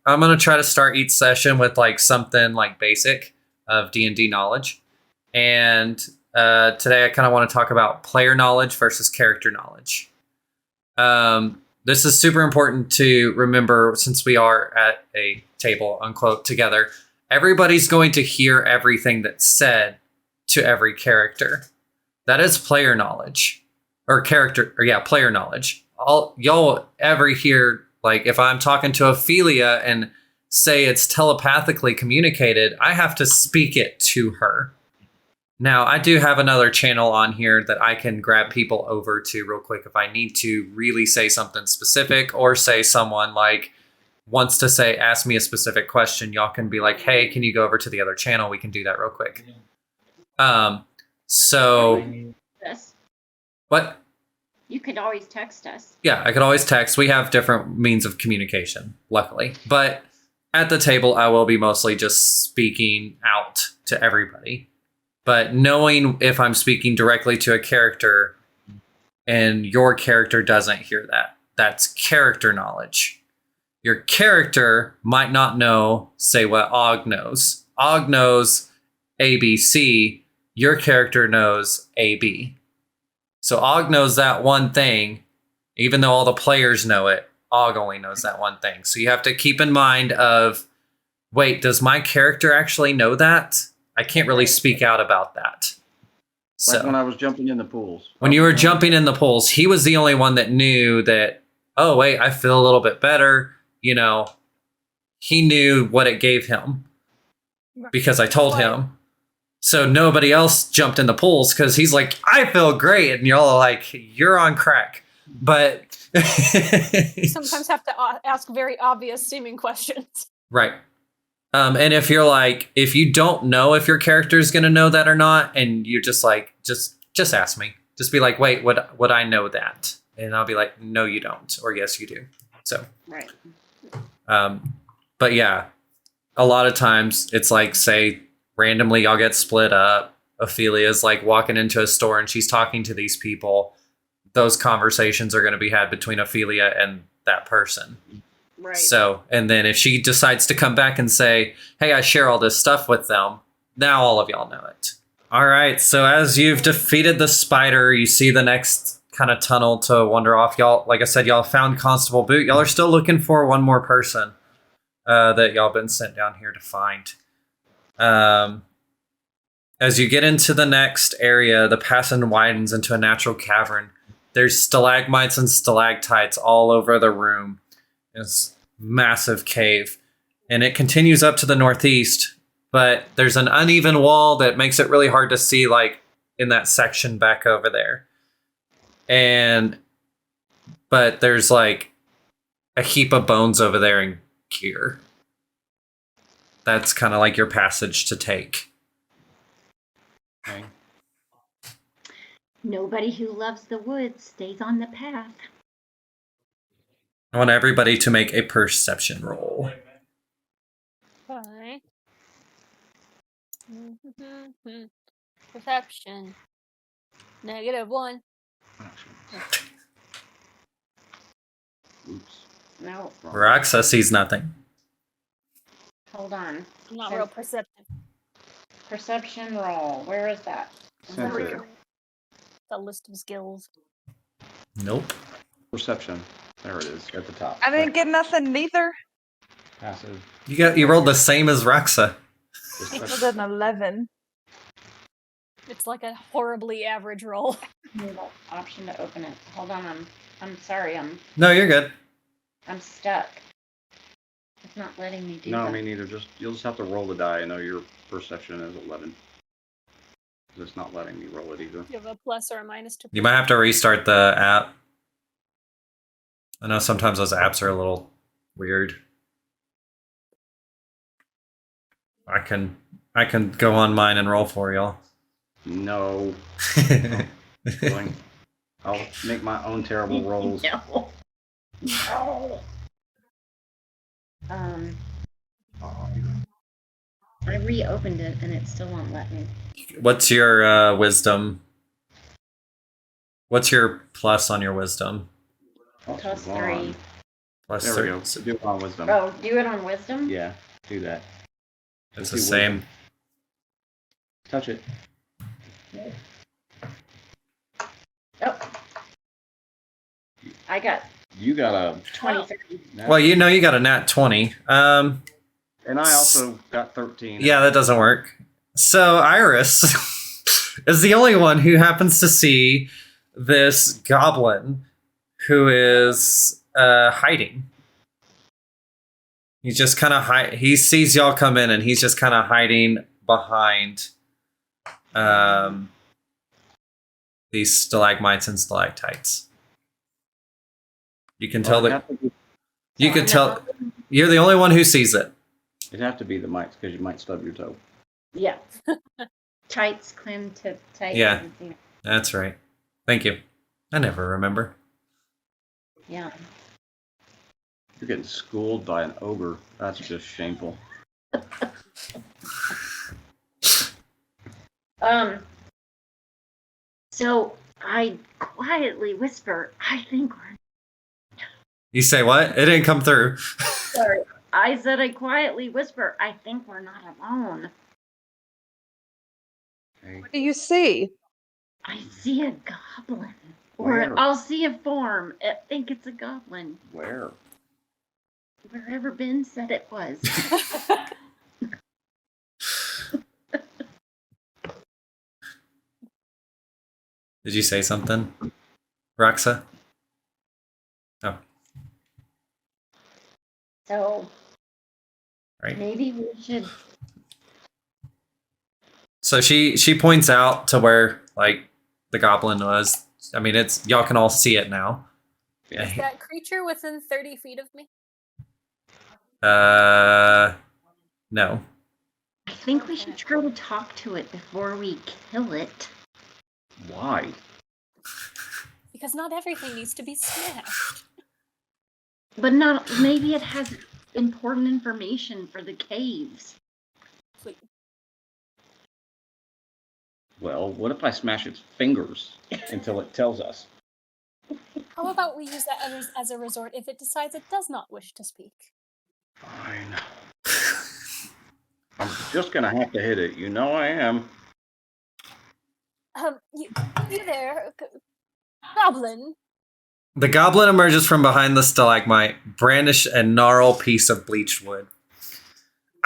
I'm gonna try to start each session with like something like basic of D&D knowledge, and today I kind of want to talk about player knowledge versus character knowledge. This is super important to remember since we are at a table, unquote, together. Everybody's going to hear everything that's said to every character. That is player knowledge, or player knowledge. Y'all ever hear, like, if I'm talking to Ophelia and say it's telepathically communicated, I have to speak it to her. Now, I do have another channel on here that I can grab people over to real quick if I need to really say something specific, or say someone like wants to say, ask me a specific question. Y'all can be like, hey, can you go over to the other channel? We can do that real quick. So what? You could always text us. Yeah, I could always text. We have different means of communication, luckily. But at the table, I will be mostly just speaking out to everybody. But knowing if I'm speaking directly to a character and your character doesn't hear that, that's character knowledge. Your character might not know, say, what Og knows. Og knows ABC. Your character knows AB. So Og knows that one thing, even though all the players know it. Og only knows that one thing. So you have to keep in mind of, wait, does my character actually know that? I can't really speak out about that. Like when I was jumping in the pools. When you were jumping in the pools, he was the only one that knew that, oh, wait, I feel a little bit better. You know, he knew what it gave him because I told him. So nobody else jumped in the pools because he's like, I feel great. And y'all are like, you're on crack. But you sometimes have to ask very obvious seeming questions. Right. And if you're like, if you don't know if your character is going to know that or not, and you're just like, just ask me. Just be like, wait, would I know that? And I'll be like, no, you don't. Or yes, you do. So. Right. But yeah, a lot of times it's like, say, randomly y'all get split up. Ophelia's like walking into a store and she's talking to these people. Those conversations are going to be had between Ophelia and that person. Right. So, and then if she decides to come back and say, hey, I share all this stuff with them, now all of y'all know it. All right. So as you've defeated the spider, you see the next kind of tunnel to wander off. Y'all, like I said, y'all found Constable Boot. Y'all are still looking for one more person that y'all been sent down here to find. As you get into the next area, the passage widens into a natural cavern. There's stalagmites and stalactites all over the room. It's massive cave, and it continues up to the northeast, but there's an uneven wall that makes it really hard to see, like in that section back over there. But there's like a heap of bones over there and gear. That's kind of like your passage to take. Okay. Nobody who loves the woods stays on the path. I want everybody to make a perception roll. Okay. Perception. -1. Oops. No. Roxa sees nothing. Hold on. I'm not real perceptive. Perception roll. Where is that? Sensitive. The list of skills. Nope. Perception. There it is, at the top. I didn't get nothing neither. Passive. You rolled the same as Roxa. I rolled an 11. It's like a horribly average roll. Little option to open it. Hold on. I'm sorry. No, you're good. I'm stuck. It's not letting me do that. No, me neither. You'll just have to roll the die. I know your perception is 11. It's not letting me roll it either. You have a plus or a minus to. You might have to restart the app. I know sometimes those apps are a little weird. I can go on mine and roll for y'all. No. I'll make my own terrible rolls. No. No. I reopened it and it still won't let me. What's your wisdom? What's your plus on your wisdom? +3. Plus There we go. three. Do it on wisdom. Oh, do it on wisdom? Yeah, do that. It's Let's the see same. wisdom. Touch it. Oh. I got You got a 23. Well, you know you got a nat 20. And I also got 13. Yeah, that doesn't work. So Iris is the only one who happens to see this goblin who is hiding. He's just kind of he sees y'all come in and he's just kind of hiding behind these stalagmites and stalactites. You can tell that you can tell you're the only one who sees it. It'd have to be the mites because you might stub your toe. Yeah. Tights, clam tip tights. Yeah. That's right. Thank you. I never remember. Yeah. You're getting schooled by an ogre. That's just shameful. So I quietly whisper, I think we're You say what? It didn't come through. sorry. I said I quietly whisper, I think we're not alone. Okay. What do you see? I see a goblin. Where? Or I'll see a form. I think it's a goblin. Where? Wherever Ben said it was. Did you say something, Roxa? Oh, So right. maybe we should. So she points out to where like the goblin was. I mean, it's y'all can all see it now. Is that creature within 30 feet of me? No. I think we should try to talk to it before we kill it. Why? Because not everything needs to be smashed. But not maybe it has important information for the caves. Please. Well, what if I smash its fingers until it tells us? How about we use that as a resort if it decides it does not wish to speak? Fine. I'm just gonna have to hit it. You know I am. You there, goblin? The goblin emerges from behind the stalagmite, brandish a gnarled piece of bleached wood.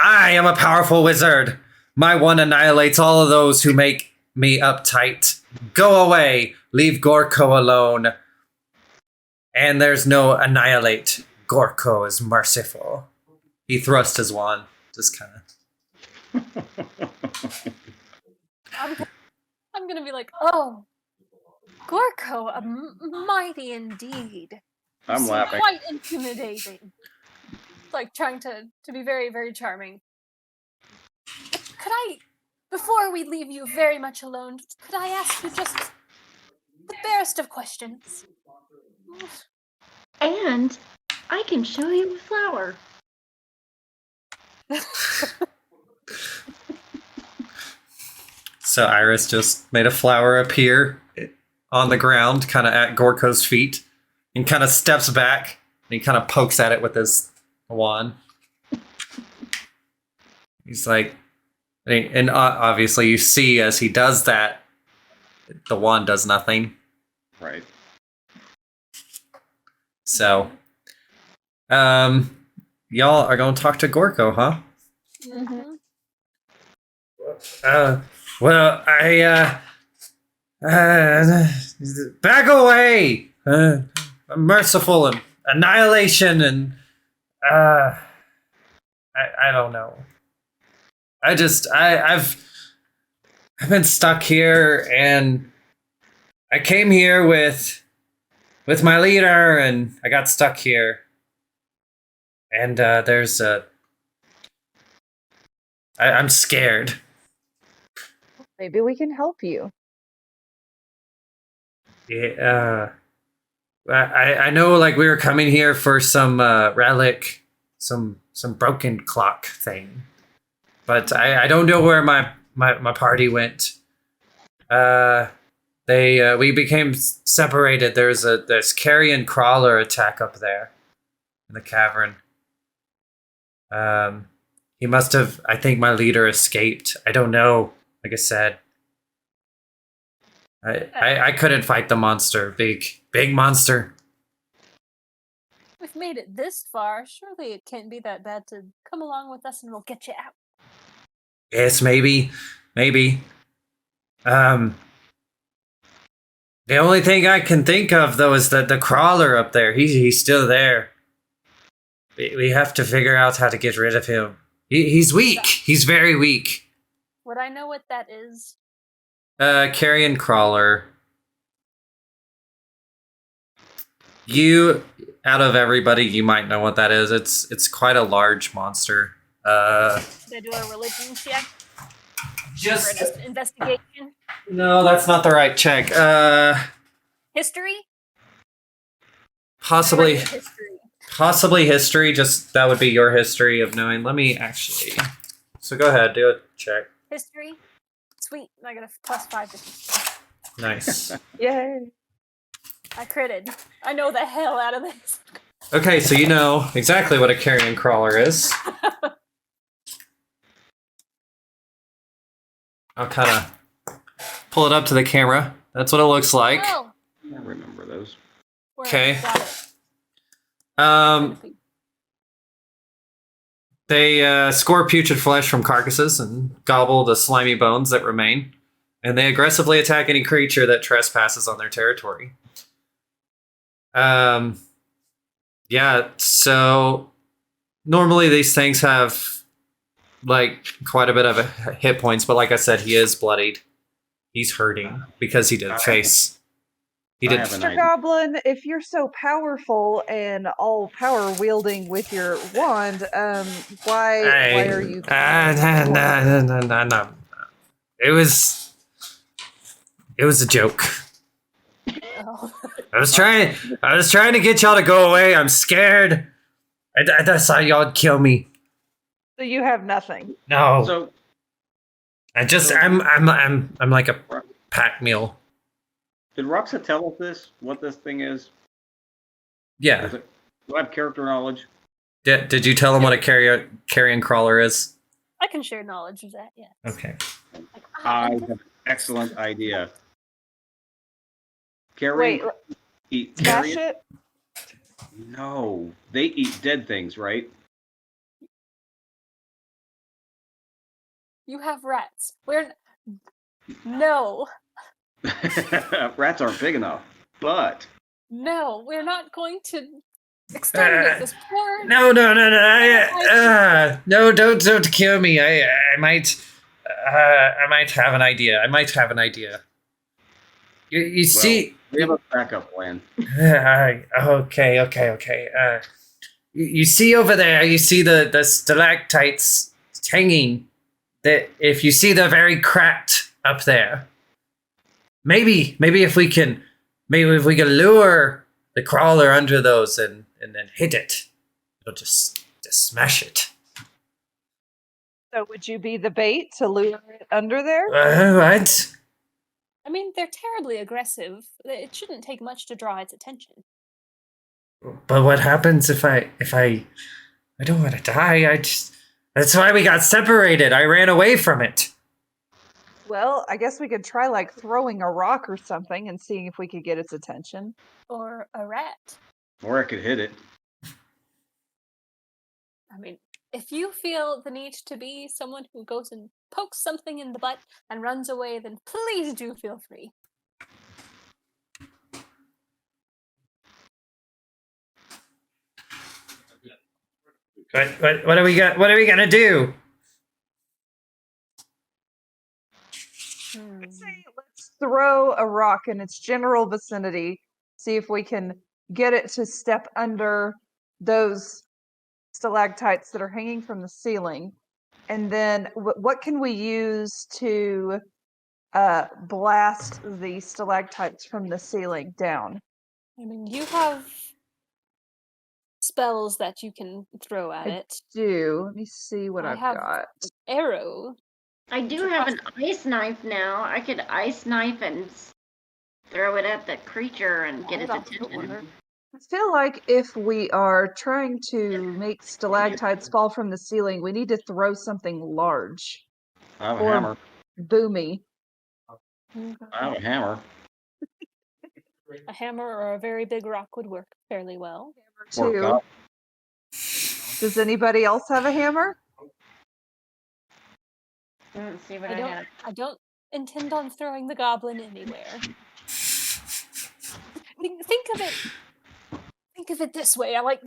I am a powerful wizard. My wand annihilates all of those who make me uptight. Go away. Leave Gorko alone. And there's no annihilate. Gorko is merciful. He thrust his wand, just kind of. I'm gonna be like, oh, Gorko, mighty indeed. I'm So laughing. quite intimidating. Like trying to be very, very charming. Could I, before we leave you very much alone, could I ask you just the barest of questions? And I can show you a flower. So Iris just made a flower appear on the ground, kind of at Gorko's feet, and kind of steps back, and he kind of pokes at it with his wand. He's like, and obviously you see as he does that, the wand does nothing. Right. So, y'all are gonna talk to Gorko, huh? Mm-hmm. Well, back away! Merciful and annihilation and, I don't know. I've been stuck here and I came here with my leader and I got stuck here. And, there's I'm scared. Maybe we can help you. Yeah, I know like we were coming here for some relic, some broken clock thing, but I don't know where my party went. We became separated. There's carrion crawler attack up there, in the cavern. He must have. I think my leader escaped. I don't know. Like I said, I couldn't fight the monster. Big monster. We've made it this far. Surely it can't be that bad to come along with us and we'll get you out. Yes, maybe. The only thing I can think of though is that the crawler up there. He's still there. We have to figure out how to get rid of him. He's weak. He's very weak. Would I know what that is? Carrion crawler. You, out of everybody, you might know what that is. It's quite a large monster. Should I do a religion check? Just For an investigation? no, that's not the right check. History? Possibly. History. History. Just that would be your history of knowing. Let me actually. So go ahead, do a check. History? Sweet. I got a +5 to history. Nice. Yay. I critted. I know the hell out of this. Okay, so you know exactly what a carrion crawler is. I'll kind of pull it up to the camera. That's what it looks like. Oh, I remember those. where Okay. got it. They score putrid flesh from carcasses and gobble the slimy bones that remain, and they aggressively attack any creature that trespasses on their territory. Yeah, so normally these things have like quite a bit of hit points, but like I said, he is bloodied. He's hurting because he did face. He I did. have an Mr. idea. Goblin, if you're so powerful and all power wielding with your wand, why are you? No. It was a joke. Oh. I was trying to get y'all to go away. I'm scared. I thought y'all'd kill me. So you have nothing. No. So I'm like a pack mule. did Roxa tell us this? What this thing is? Yeah. Do I have character knowledge? Did you tell him what a carrion crawler is? I can share knowledge of that, yeah. Okay. Like, I have an excellent idea. Wait, Eat smash carrion? it? No, they eat dead things, right? you have rats. No. Rats aren't big enough, but No, we're not going to exterminate this poor. No. No, don't kill me. I might have an idea. You see. we have a backup plan. Okay. You see over there, you see the stalactites hanging. That if you see they're very cracked up there. Maybe if we can lure the crawler under those and then hit it, it'll just smash it. So would you be the bait to lure it under there? What? I mean, they're terribly aggressive. It shouldn't take much to draw its attention. But what happens if I don't want to die? That's why we got separated. I ran away from it. Well, I guess we could try like throwing a rock or something and seeing if we could get its attention. Or a rat. Or I could hit it. I mean, if you feel the need to be someone who goes and pokes something in the butt and runs away, then please do feel free. What are we gonna do? I'd say let's throw a rock in its general vicinity, see if we can get it to step under those stalactites that are hanging from the ceiling. And then what can we use to blast the stalactites from the ceiling down? I mean, you have spells that you can throw at it. Let me see what I I've have- got. Arrow. I do have an ice knife now. I could ice knife and throw it at the creature and get its Hold on, don't attention. worry. I feel like if we are trying to make stalactites fall from the ceiling, we need to throw something large I have a or hammer. boomy. I have a hammer. A hammer or a very big rock would work fairly well. Or a Too. goblin. Does anybody else have a hammer? Let's see what I I don't. have. I don't intend on throwing the goblin anywhere. Think of it. Think of it this way. I like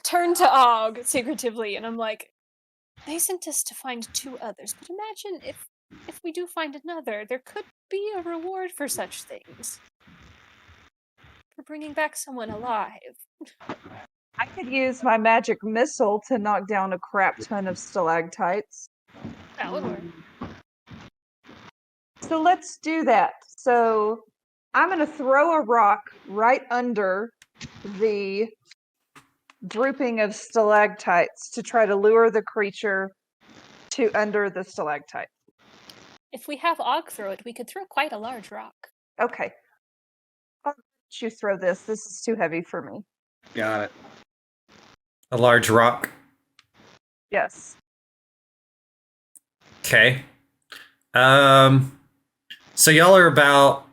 turn to Og secretively, and I'm like, they sent us to find 2 others, but imagine if we do find another, there could be a reward for such things. For bringing back someone alive. I could use my magic missile to knock down a crap ton of stalactites. That would work. So let's do that. So I'm going to throw a rock right under the grouping of stalactites to try to lure the creature to under the stalactite. If we have Og throw it, we could throw quite a large rock. Okay. I'll let you throw this. This is too heavy for me. Got it. A large rock. Yes. Okay. So y'all are about,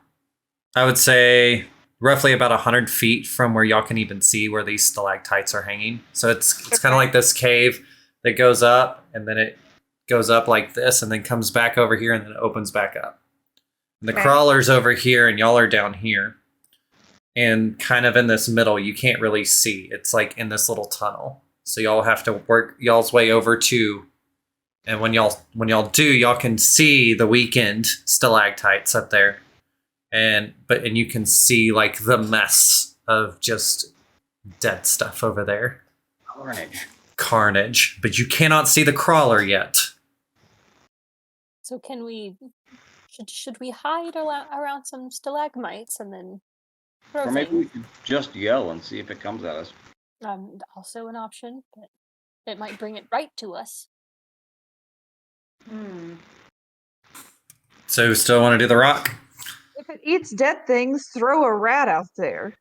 I would say, roughly about 100 feet from where y'all can even see where these stalactites are hanging. So it's kind of like this cave that goes up, and then it goes up like this, and then comes back over here, and then it opens back up. And the Okay. crawler's over here, and y'all are down here. And kind of in this middle, you can't really see. It's like in this little tunnel. So y'all have to work y'all's way over to, and when y'all do, y'all can see the weakened stalactites up there. And you can see like the mess of just dead stuff over there. Carnage. But you cannot see the crawler yet. So can we? Should we hide around some stalagmites and then throw Or maybe we things? could just yell and see if it comes at us. Also an option, but it might bring it right to us. Hmm. So still want to do the rock? If it eats dead things, throw a rat out there.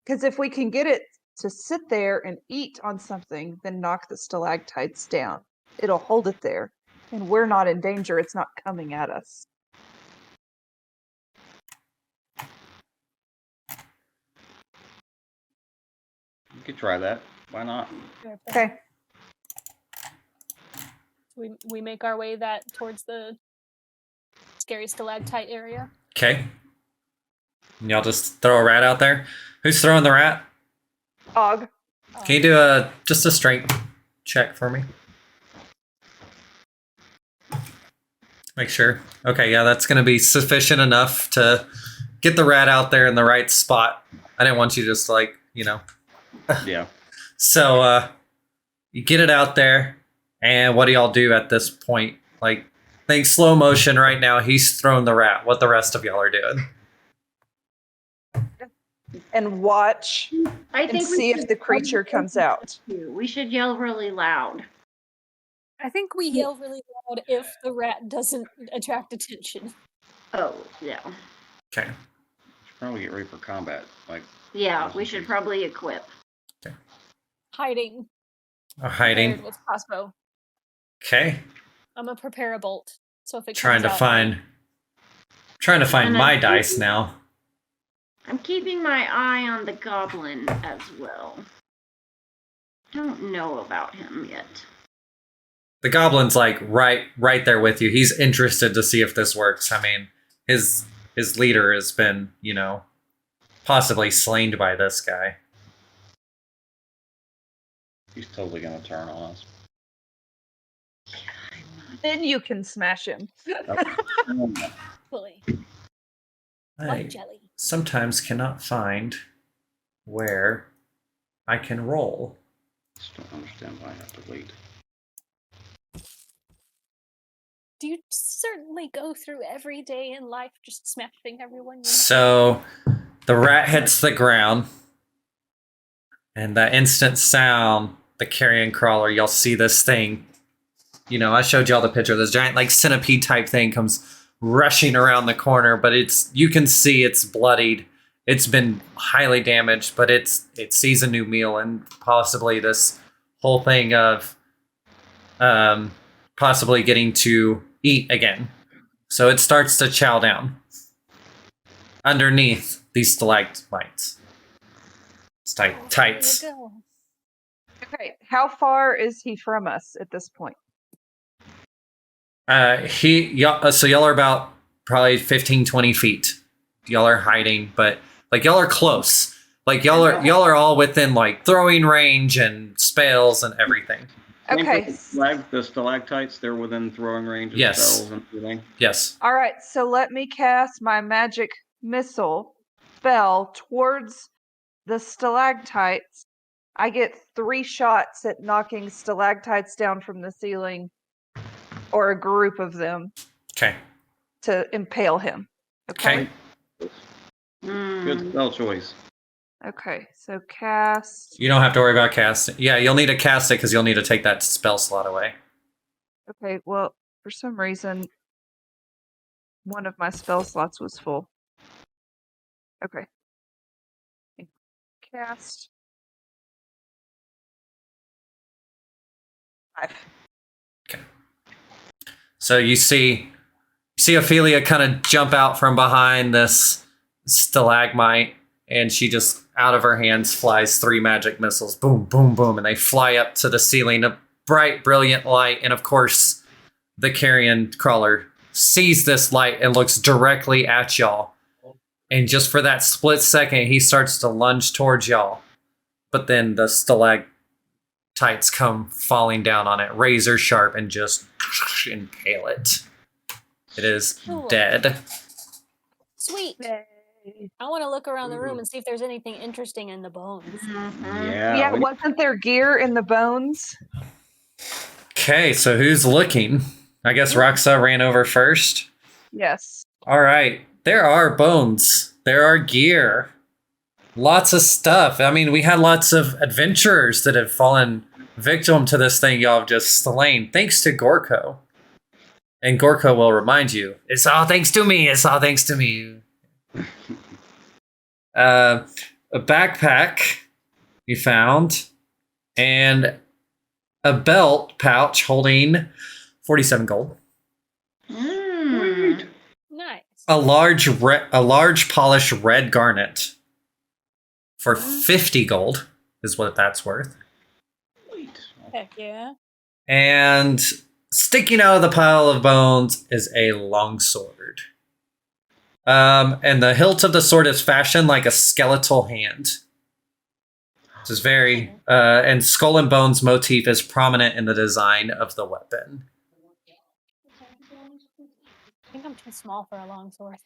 Because if we can get it to sit there and eat on something, then knock the stalactites down. It'll hold it there. And we're not in danger. It's not coming at us. You could try that. Why not? Okay. We make our way towards the scary stalactite area. Okay. And y'all just throw a rat out there. Who's throwing the rat? Og. Can you do just a strength check for me? Make sure. Okay, yeah, that's going to be sufficient enough to get the rat out there in the right spot. I didn't want you to just Yeah. So you get it out there, and what do y'all do at this point? Like, think slow motion right now. He's thrown the rat. What the rest of y'all are doing? And watch I and think we see if should the creature comes out. We should yell really loud. I think we yell really loud if the rat doesn't attract attention. Oh, yeah. Okay. Should probably get ready for combat. Like, Yeah, we should probably equip. Hiding. Hiding. Prepared with crossbow. Okay. I'm a prepare a bolt. So if it Trying comes to out, find And my I- dice now. I'm keeping my eye on the goblin as well. Don't know about him yet. The goblin's like right there with you. He's interested to see if this works. I mean, his leader has been, possibly slain by this guy. he's totally gonna turn on us. Then you can smash him. fully. I Like jelly. sometimes cannot find where I can roll. Just don't understand why I have to wait. Do you certainly go through every day in life just smashing everyone? you meet? So the rat hits the ground, and that instant sound, the carrion crawler, y'all see this thing. I showed y'all the picture. This giant like centipede type thing comes rushing around the corner, but you can see it's bloodied. it's been highly damaged, but it sees a new meal, and possibly this whole thing of possibly getting to eat again. So it starts to chow down underneath these stalagmites. Tights. There we go. Okay, how far is he from us at this point? So y'all are about probably 15, 20 feet. Y'all are hiding, but like y'all are close. Like y'all are all within like throwing range and spells and everything. Okay. The stalactites, they're within throwing range of Yes. spells and everything. Yes. All right, so let me cast my magic missile spell towards the stalactites. I get 3 shots at knocking stalactites down from the ceiling, or a group of them, Okay. to impale him. Okay. Good spell choice. Okay, so cast. You don't have to worry about casting. Yeah, you'll need to cast it because you'll need to take that spell slot away. Okay, well, for some reason, one of my spell slots was full. Okay. Cast. 5. So you see Ophelia kind of jump out from behind this stalagmite, and she just out of her hands flies 3 magic missiles. Boom, boom, boom, and they fly up to the ceiling, a bright, brilliant light. And of course, the carrion crawler sees this light and looks directly at y'all. And just for that split second, he starts to lunge towards y'all. But then the stalactites come falling down on it, razor sharp, and just impale it. It is Cool. dead. Sweet. I want to look around the room and see if there's anything interesting in the bones. Yeah, wasn't there gear in the bones? Okay, so who's looking? I guess Roxa ran over first. Yes. All right, there are bones. There are gear. Lots of stuff. I mean, we had lots of adventurers that have fallen victim to this thing y'all have just slain, thanks to Gorko. And Gorko will remind you, it's all thanks to me. It's all thanks to me. A backpack you found, and a belt pouch holding 47 gold. Mm. Nice. A large polished red garnet for 50 gold is what that's worth. Heck yeah. And sticking out of the pile of bones is a long sword. And the hilt of the sword is fashioned like a skeletal hand. This is very, and skull and bones motif is prominent in the design of the weapon. I think I'm too small for a long sword.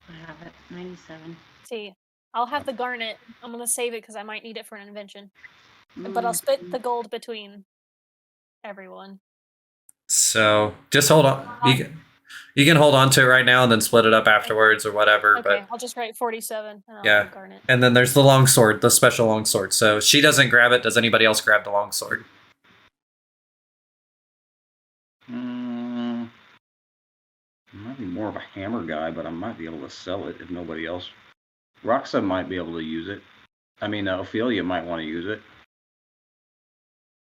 I have it. 97. See, I'll have the garnet. I'm gonna save it because I might need it for an invention. But I'll split the gold between everyone. So just hold on. You can hold on to it right now and then split it up afterwards or whatever. Okay, But I'll just write 47 and I'll Yeah. have garnet. and then there's the long sword, the special long sword. So if she doesn't grab it, does anybody else grab the long sword? I might be more of a hammer guy, but I might be able to sell it if nobody else. Roxa might be able to use it. I mean, Ophelia might want to use it.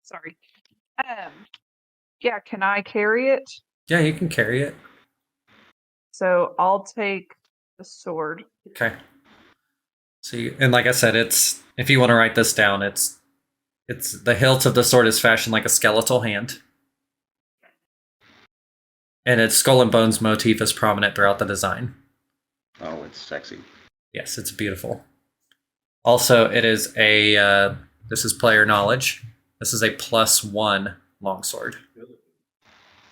Sorry. Yeah, can I carry it? Yeah, you can carry it. So I'll take the sword. Okay. So and like I said, it's if you want to write this down, it's the hilt of the sword is fashioned like a skeletal hand. And its skull and bones motif is prominent throughout the design. Oh, it's sexy. Yes, it's beautiful. Also, it is a this is player knowledge. This is a +1 longsword.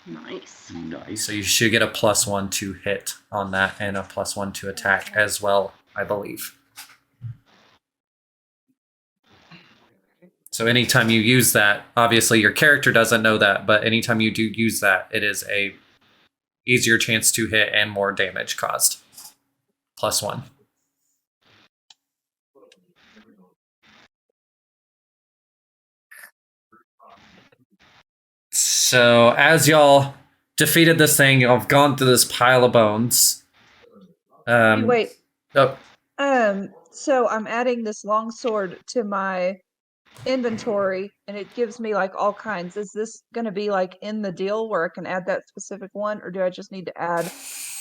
Nice. Nice. So you should get a +1 to hit on that and a +1 to attack as well, I believe. So anytime you use that, obviously your character doesn't know that, but anytime you do use that, it is a easier chance to hit and more damage caused. +1. So as y'all defeated this thing, y'all have gone through this pile of bones. Wait. Oh, So I'm adding this longsword to my inventory, and it gives me like all kinds. Is this going to be like in the deal where I can add that specific one, or do I just need to add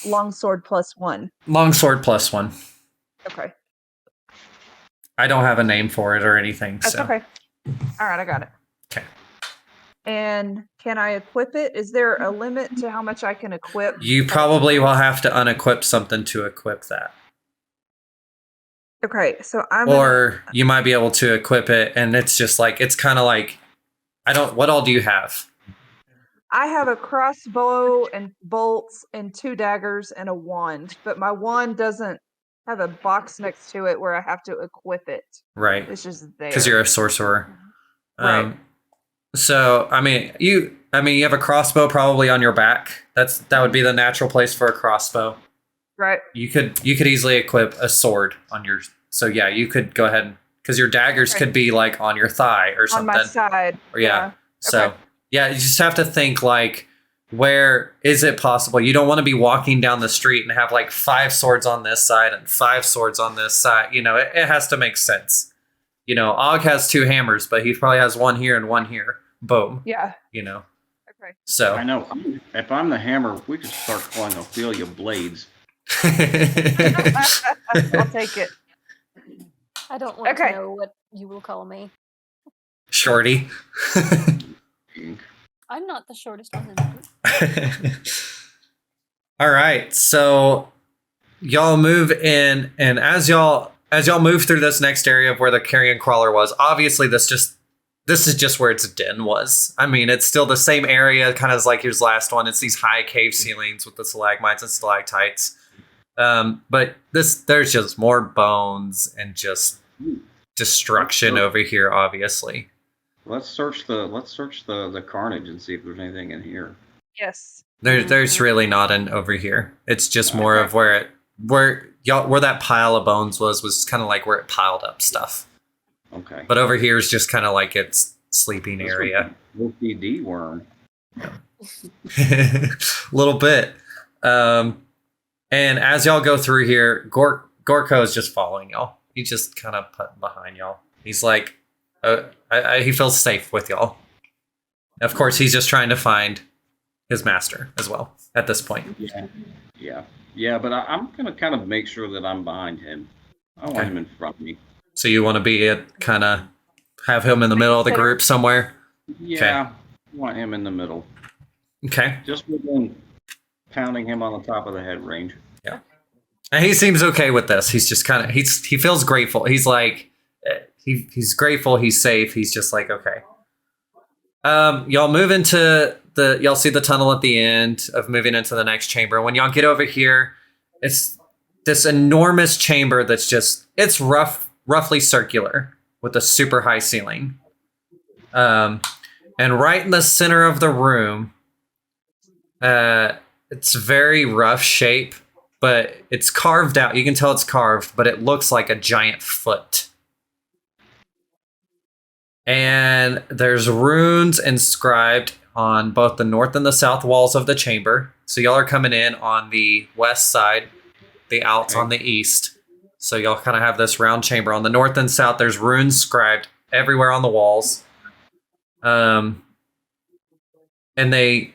longsword +1? longsword +1. Okay, I don't have a name for it or anything. that's so okay. All right, I got it. Okay. And can I equip it? Is there a limit to how much I can equip? You probably will have to unequip something to equip that. Okay, so Or you might be able to equip it, and it's just like, it's kind of like, what all do you have? I have a crossbow and bolts and 2 daggers and a wand, but my wand doesn't have a box next to it where I have to equip it. Right. It's just there. Because you're a sorcerer. Right. So, I mean, you have a crossbow probably on your back. That would be the natural place for a crossbow. Right. You could easily equip a sword on your. So yeah, you could go ahead because your daggers Okay. could be like on your thigh or something. On my side. Or yeah. So Okay. yeah, you just have to think like, where is it possible? You don't want to be walking down the street and have like 5 swords on this side and 5 swords on this side. You know, it has to make sense. You know, Og has 2 hammers, but he probably has one here and one here. Boom. Yeah. You know. Okay. So I know. If I'm the hammer, we could start calling Ophelia blades. I'll take it. I don't want Okay. to know what you will call me. Shorty. I'm not the shortest one in the group. All right, so y'all move in, and as y'all move through this next area of where the carrion crawler was, obviously this is just where its den was. I mean, it's still the same area, kind of as like your last one. It's these high cave ceilings with the stalagmites and stalactites. But there's just more bones and just destruction over here, obviously. Let's search the carnage and see if there's anything in here. Yes. There's really not an over here. It's just more of where that pile of bones was kind of like where it piled up stuff. Okay. But over here is just kind of like its sleeping area. OCD worm. A little bit. And as y'all go through here, Gorko is just following y'all. He's just kind of putting behind y'all. He's like, he feels safe with y'all. Of course, he's just trying to find his master as well at this point. Yeah. But I'm gonna kind of make sure that I'm behind him. I don't want Okay. him in front of me. So you want to be kind of have him in the middle of the group somewhere? Yeah, I want him in the middle, Okay. just within pounding him on the top of the head range. And he seems okay with this. He's just kind of he feels grateful. He's like he's grateful. He's safe. He's just like okay. Y'all move into y'all see the tunnel at the end of moving into the next chamber. When y'all get over here, it's this enormous chamber that's just it's roughly circular with a super high ceiling. And right in the center of the room, it's very rough shape. But it's carved out. You can tell it's carved, but it looks like a giant foot. And there's runes inscribed on both the north and the south walls of the chamber. So y'all are coming in on the west side, the outs on the east. So y'all kind of have this round chamber. On the north and south, there's runes scribed everywhere on the walls. And they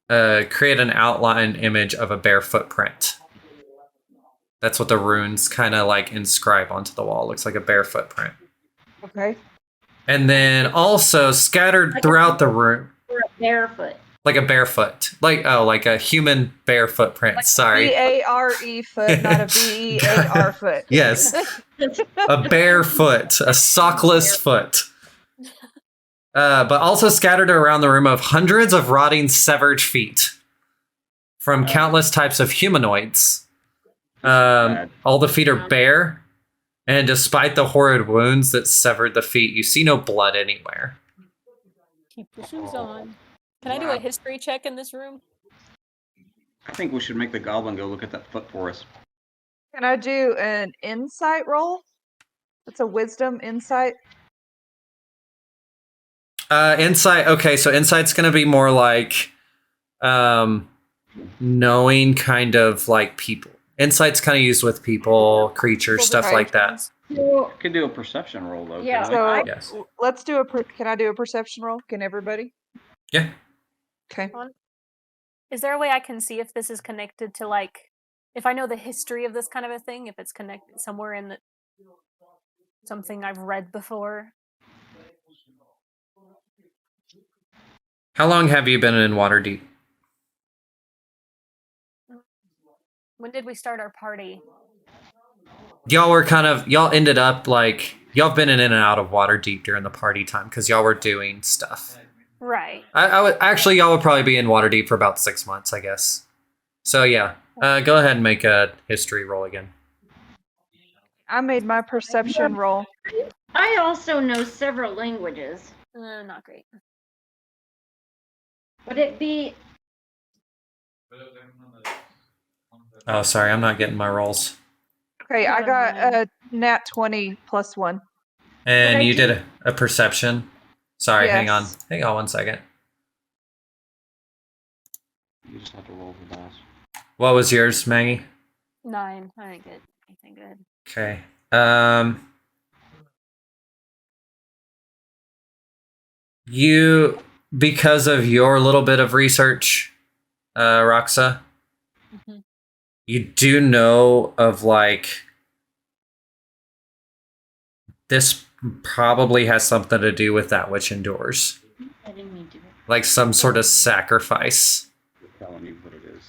create an outline image of a bare footprint. That's what the runes kind of like inscribe onto the wall. It looks like a bare footprint. Okay. And then also scattered throughout the room, Barefoot. like a barefoot, like a human bare footprint. Sorry. B-A-R-E foot, not a B-E-A-R foot. Yes, a bare foot, a sockless foot. But also scattered around the room of hundreds of rotting severed feet from countless types of humanoids. All the feet are bare, and despite the horrid wounds that severed the feet, you see no blood anywhere. Keep your shoes on. Can I do a history check in this room? I think we should make the goblin go look at that foot for us. Can I do an insight roll? It's a wisdom insight. Insight. Okay, so insight's going to be more like knowing kind of like people. Insight's kind of used with people, creatures, Well, stuff the like that. creatures. So, Could do a perception roll though. Yeah, couldn't I? So Yes. let's do can I do a perception roll? Can everybody? Yeah. Okay. Is there a way I can see if this is connected to, like, if I know the history of this kind of a thing, if it's connected somewhere in something I've read before? How long have you been in Waterdeep? When did we start our party? Y'all ended up like, y'all been in and out of Waterdeep during the party time because y'all were doing stuff. Right. I would actually, y'all would probably be in Waterdeep for about 6 months, I guess. So yeah, go ahead and make a history roll again. I made my perception roll. I also know several languages. Not great. Would it be Oh, sorry, I'm not getting my rolls. Okay, I got a nat 20 plus 1. And I you do- did a perception. Sorry, hang on. Yes. Hang on 1 second. You just have to roll the dice. What was yours, Maggie? 9. I didn't get anything good. Okay. You, because of your little bit of research, Roxa, Mhm. you do know of like this probably has something to do with that which endures, I didn't mean to. like some sort of sacrifice. We're telling you what it is.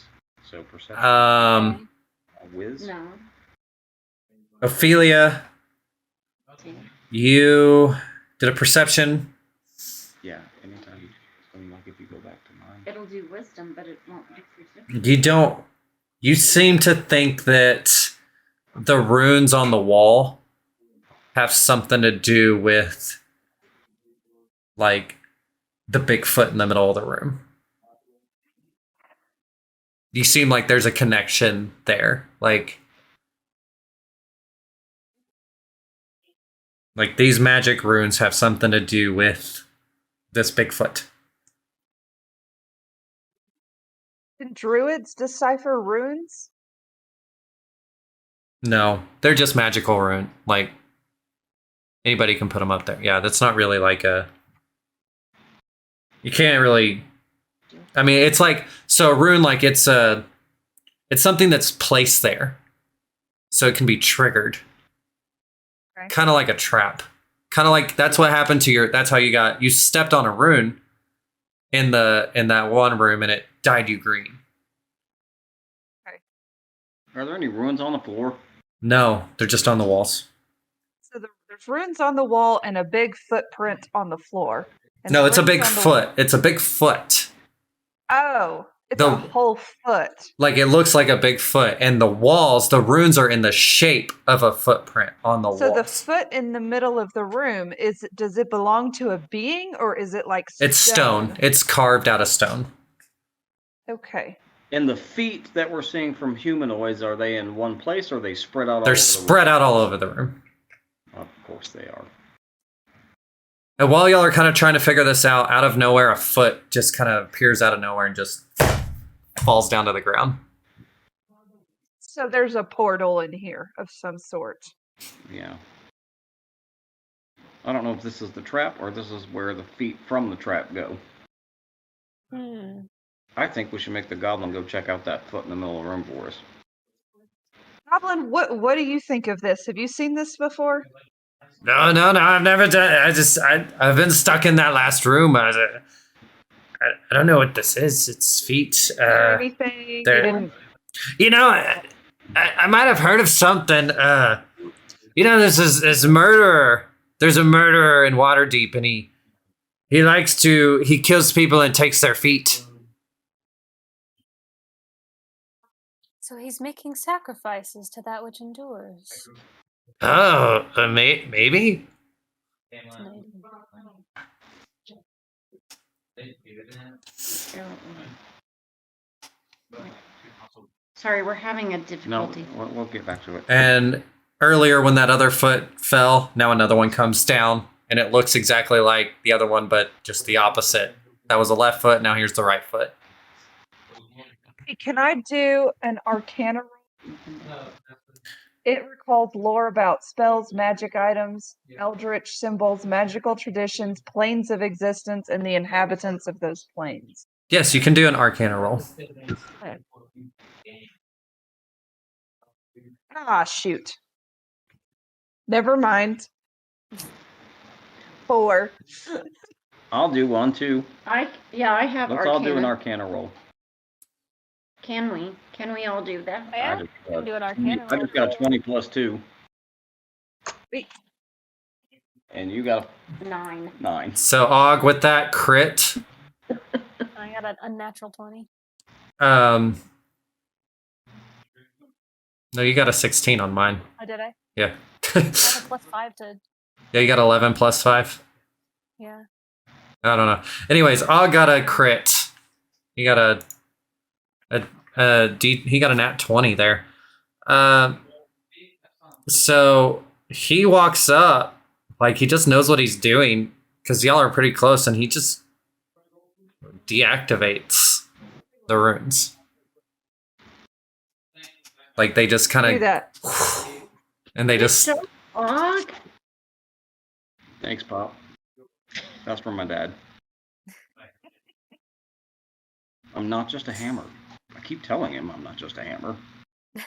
So perception. Okay. A whiz. No. Ophelia, See. you did a perception. Yeah. Anytime. Like if you go back to mine. It'll do wisdom, but it won't do perception. You seem to think that the runes on the wall have something to do with like the Bigfoot in the middle of the room. You seem like there's a connection there. Like these magic runes have something to do with this Bigfoot. Can druids decipher runes? No, they're just magical rune. Like anybody can put them up there. Yeah, that's not really like a. You can't really. I mean, it's like so a rune. Like it's something that's placed there, so it can be triggered. Okay. Kind of like a trap. Kind of like that's what happened to your. That's how you stepped on a rune in that one room, and it dyed you green. Are there any ruins on the floor? No, they're just on the walls. So there's runes on the wall and a big footprint on the floor. And No, the it's a runes big on the- foot. It's a big foot. Oh, it's The- a whole foot. Like it looks like a big foot, and the walls, the runes are in the shape of a footprint on the So the walls. foot in the middle of the room does it belong to a being or is it like It's stone. It's carved out of stone. Okay. And the feet that we're seeing from humanoids, are they in one place or are they spread out all They're over spread out all over the room. the room? Of course they are. And while y'all are kind of trying to figure this out of nowhere, a foot just kind of appears out of nowhere and just falls down to the ground. So there's a portal in here of some sort. Yeah. I don't know if this is the trap or this is where the feet from the trap go. Hmm. I think we should make the goblin go check out that foot in the middle of the room for us. Goblin, what do you think of this? Have you seen this before? No, I've never done. I've been stuck in that last room. I don't know what this is. It's feet. Or anything? You there- didn't- You know, I might have heard of something. You know, there's a murderer. There's a murderer in Waterdeep, and he kills people and takes their feet. So he's making sacrifices to that which endures. Oh, maybe. Sorry, we're having a No, difficulty. we'll get back to it. And earlier, when that other foot fell, now another one comes down, and it looks exactly like the other one, but just the opposite. That was the left foot. Now here's the right foot. Hey, can I do an Arcana roll It recalls lore about spells, magic items, eldritch symbols, magical traditions, planes of existence, and the inhabitants of those planes. Yes, you can do an Arcana roll. Ah, shoot. Never mind. 4. I'll do one too. I have Let's Arcana. all do an Arcana roll. Can we? Can we all do that? Yeah, I just we can do an got, Arcana I just got a 20 plus 2. Wait. And you got 9. a 9. So Og with that crit, I got an unnatural 20. no, you got a 16 on mine. Oh, did I? Yeah. I have a plus 5 to. Yeah, you got 11 plus 5. Yeah. I don't know. Anyways, Og got a crit. He got he got a nat 20 there. So he walks up, like he just knows what he's doing because y'all are pretty close, and he just deactivates the runes. Like they just kind Do of, that. and they just. So Og. Thanks, Pop. That's from my dad. I'm not just a hammer. I keep telling him I'm not just a hammer. I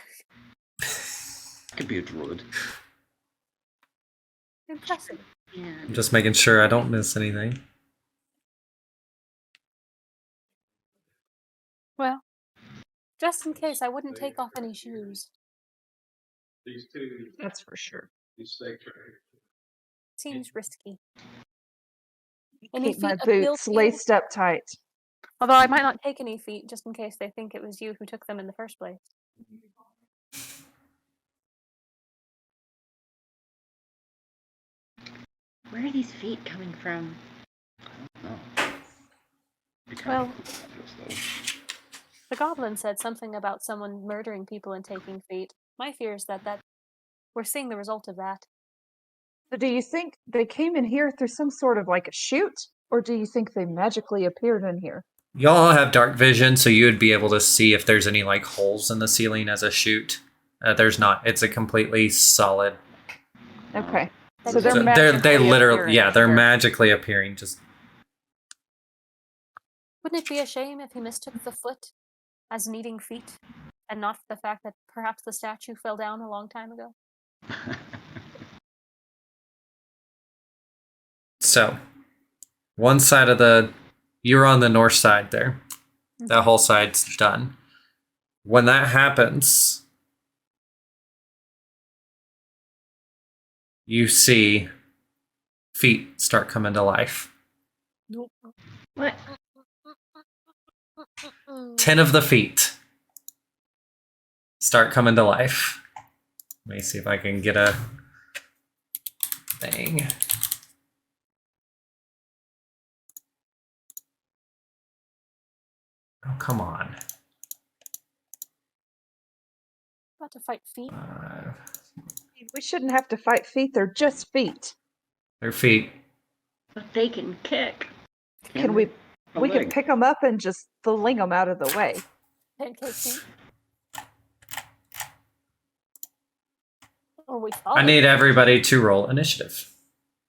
could be a druid. Impressive. I'm just making sure I don't miss anything. Well, just in case, I wouldn't take off any shoes. That's for sure. Seems risky. Any Keep my feet appeal boots to you? laced up tight. Although I might not take any feet, just in case they think it was you who took them in the first place. Where are these feet coming from? No. Well, the goblin said something about someone murdering people and taking feet. My fear is that we're seeing the result of that. So do you think they came in here through some sort of like a chute? Or do you think they magically appeared in here? Y'all have dark vision, so you would be able to see if there's any like holes in the ceiling as a chute. There's not. It's a completely solid. Okay. That So is- they're So magically they literally, appearing. yeah, they're Sure. magically appearing. Just Wouldn't it be a shame if he mistook the foot as needing feet, and not the fact that perhaps the statue fell down a long time ago? so. One side of you're on the north side there. That whole side's done. When that happens, you see feet start coming to life. Nope. What? 10 of the feet start coming to life. Let me see if I can get a thing. Oh, come on. About to fight feet. We shouldn't have to fight feet. They're just feet. Their feet. But they can kick. Can we? A We leg. can pick them up and just fling them out of the way. Pancake feet. Or we follow. I need everybody to roll initiative.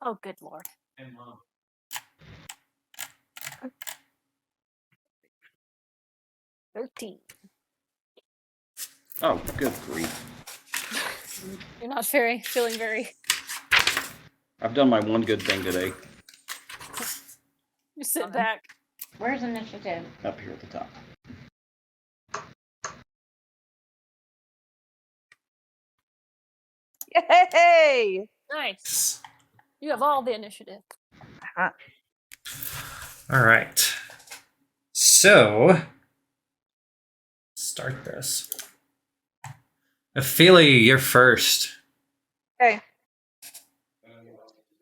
Oh, good lord. 13. Oh, good grief. You're not feeling very. I've done my one good thing today. You sit back. Where's initiative? Up here at the top. Yay! Nice. You have all the initiative. All right. So, start this. Ophelia, you're first. Okay.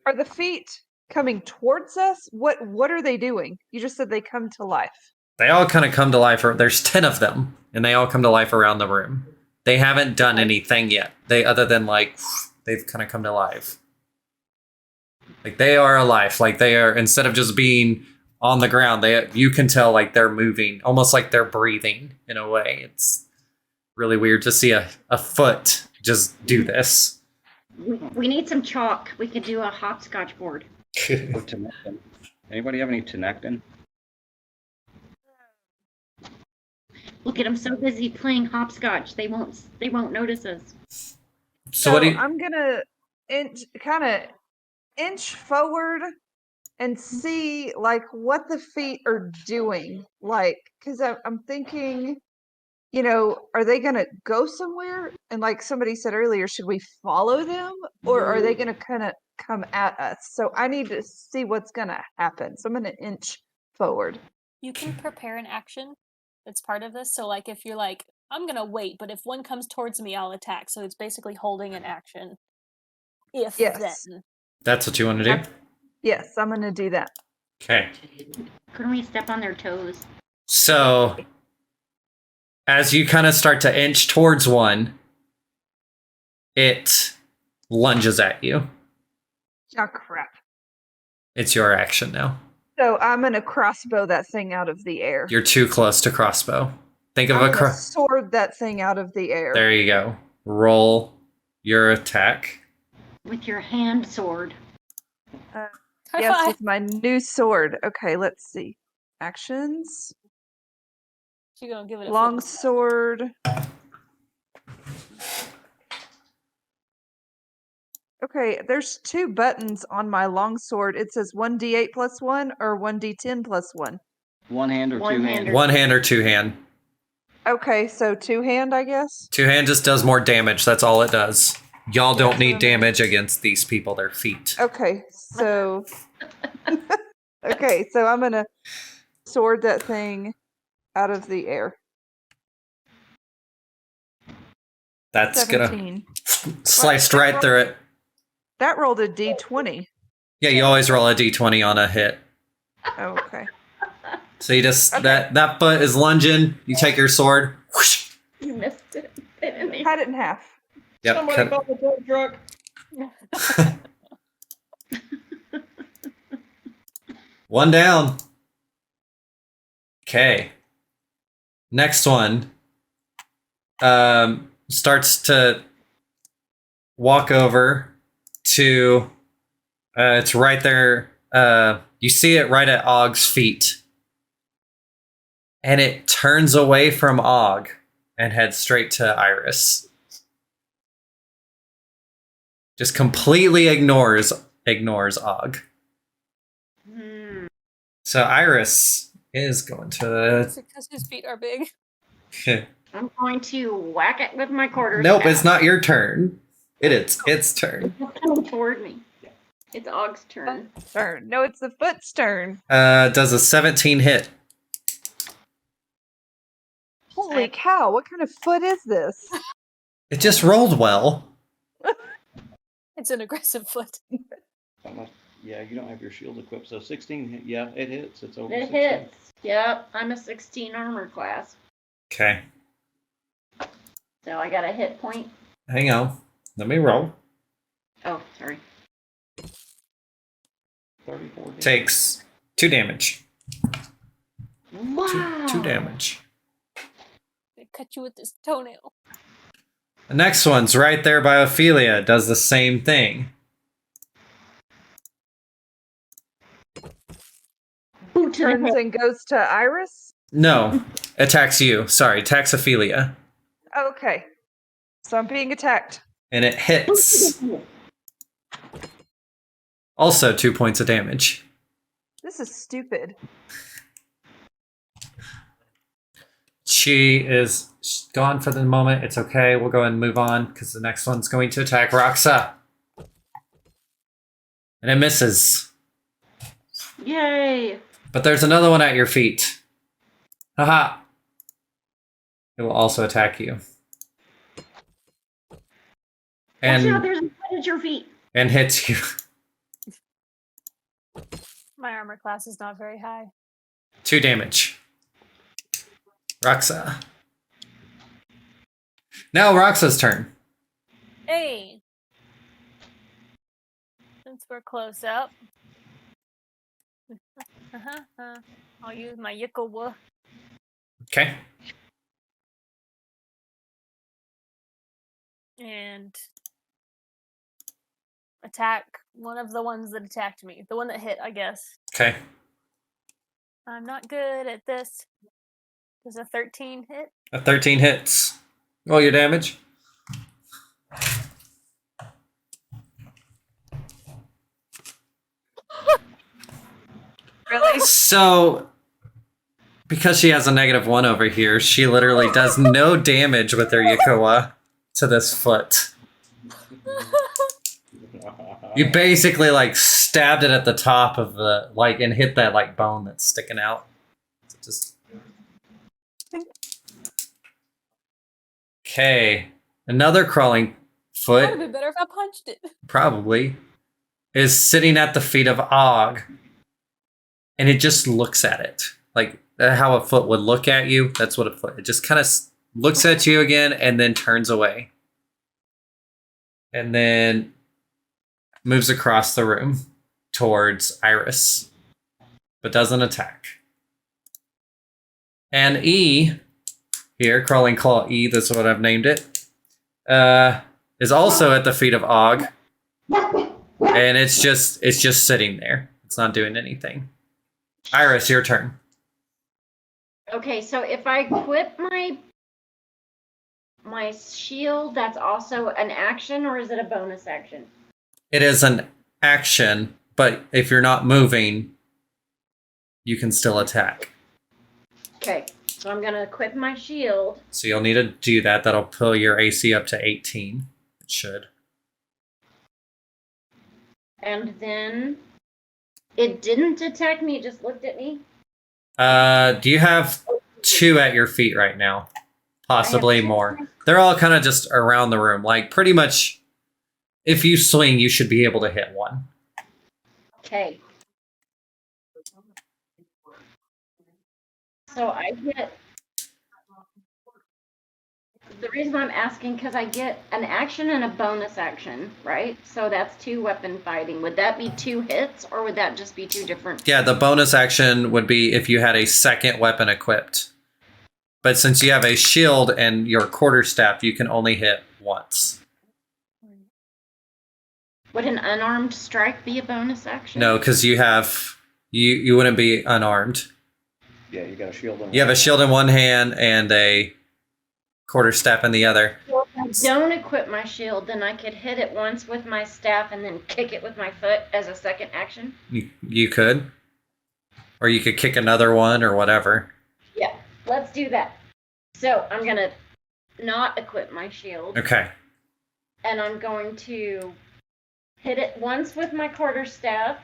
Are the feet coming towards us? What are they doing? You just said they come to life. They all kind of come to life. There's 10 of them, and they all come to life around the room. They haven't done anything yet. Other than like, they've kind of come to life. Like they are alive. Like they are, instead of just being on the ground, you can tell like they're moving, almost like they're breathing in a way. It's really weird to see a foot just do this. We need some chalk. We could do a hopscotch board. Or Tenectin. Anybody have any Tenectin? Look at them so busy playing hopscotch. They won't notice us. So what do you? I'm gonna kind of inch forward and see like what the feet are doing, like because I'm thinking, are they gonna go somewhere? And like somebody said earlier, should we follow them or are they gonna kind of come at us? So I need to see what's gonna happen. So I'm gonna inch forward. You can prepare an action that's part of this. So, like, if you're like, I'm gonna wait, but if one comes towards me, I'll attack. So it's basically holding an action. If Yes. then. That's what you want to do? Yes, I'm gonna do that. Okay. Couldn't we step on their toes? So as you kind of start to inch towards one, it lunges at you. Oh crap! It's your action now. So I'm gonna crossbow that thing out of the air. You're too close to crossbow. Think of I'm a gonna sword that thing out of the air. There you go. Roll your attack. With your hand sword. High Yes, five. with my new sword. Okay, let's see. Actions. You're gonna give it a Long flip. sword. Okay, there's 2 buttons on my long sword. It says 1d8 plus 1 or 1d10 plus 1. One hand or two One hand? hand or- One hand or two hand. Okay, so 2 hand, I guess. Two hand just does more damage. That's all it does. Y'all don't need damage against these people, their feet. Okay, so okay, so I'm gonna sword that thing out of the air. That's gonna 17. sliced right through it. That rolled a d20. Yeah, you always roll a d20 on a hit. Oh, okay. So you just Okay. that foot is lunging. You take your sword. Whoosh. You missed it. Didn't you? Cut it in half. Yep. Somebody cut- call the tow truck. One down. Okay. Next one starts to walk over to it's right there. You see it right at Og's feet. And it turns away from Og and heads straight to Iris. Just completely ignores Og. Hmm. So Iris is going to. It's because his feet are big. I'm going to whack it with my quarter. Nope, it's not your turn. It's its turn. It's coming toward me. It's Og's turn. Turn. No, it's the foot's turn. Does a 17 hit. Holy cow, what kind of foot is this? It just rolled well. It's an aggressive foot. Yeah, you don't have your shield equipped, so 16, yeah, it hits. It's over It 16. hits. Yep, I'm a 16 armor class. Okay, So I got a hit point. hang on. Let me roll. Oh, sorry. 34 damage. Takes 2 damage. Wow. 2 damage. They cut you with this toenail. The next one's right there by Ophelia. Does the same thing. Boot to the Turns head. and goes to Iris? No, attacks you. Sorry, attacks Ophelia. Okay. So I'm being attacked. And it hits. Also 2 points of damage. This is stupid. She is gone for the moment. It's okay. We'll go ahead and move on because the next one's going to attack Roxa. And it misses. Yay. But there's another one at your feet. Haha. It will also attack you. Watch out, And there's a foot at your feet. hits you. My armor class is not very high. 2 damage. Roxa. Now Roxa's turn. Hey! Since we're close up. I'll use my Yikawa. Okay. and attack one of the ones that attacked me. The one that hit, I guess. Okay. I'm not good at this. Does a 13 hit? A 13 hits. Roll your damage. Really? So, because she has a -1 over here, she literally does no damage with her Yukawa to this foot. You basically like stabbed it at the top of the like and hit that like bone that's sticking out. Just okay. Another crawling That would have foot been better if I punched it. probably is sitting at the feet of Og, and it just looks at it like how a foot would look at you. That's what a foot. It just kind of looks at you again and then turns away, and then moves across the room towards Iris, but doesn't attack. And E, here, Crawling Claw E, that's what I've named it, is also at the feet of Og, and it's just sitting there. It's not doing anything. Iris, your turn. Okay, so if I equip my shield, that's also an action, or is it a bonus action? It is an action, but if you're not moving, you can still attack. Okay, so I'm gonna equip my shield. So you'll need to do that. That'll pull your AC up to 18. It should. And then it didn't attack me, it just looked at me. Do you have 2 at your feet right now? Possibly two. more. They're all kind of just around the room. Like pretty much, if you swing, you should be able to hit one. Okay. So I get. The reason I'm asking, because I get an action and a bonus action, right? So that's 2 weapon fighting. Would that be 2 hits, or would that just be 2 different? Yeah, the bonus action would be if you had a second weapon equipped. But since you have a shield and your quarterstaff, you can only hit once. Would an unarmed strike be a bonus action? No, because you wouldn't be unarmed. Yeah, you got a shield in You have a shield in one hand and a quarterstaff in the other. Well, if I don't equip my shield, then I could hit it once with my staff and then kick it with my foot as a second action. You could. Or you could kick another one or whatever. Yeah, let's do that. So I'm going to not equip my shield. Okay. And I'm going to hit it once with my quarterstaff.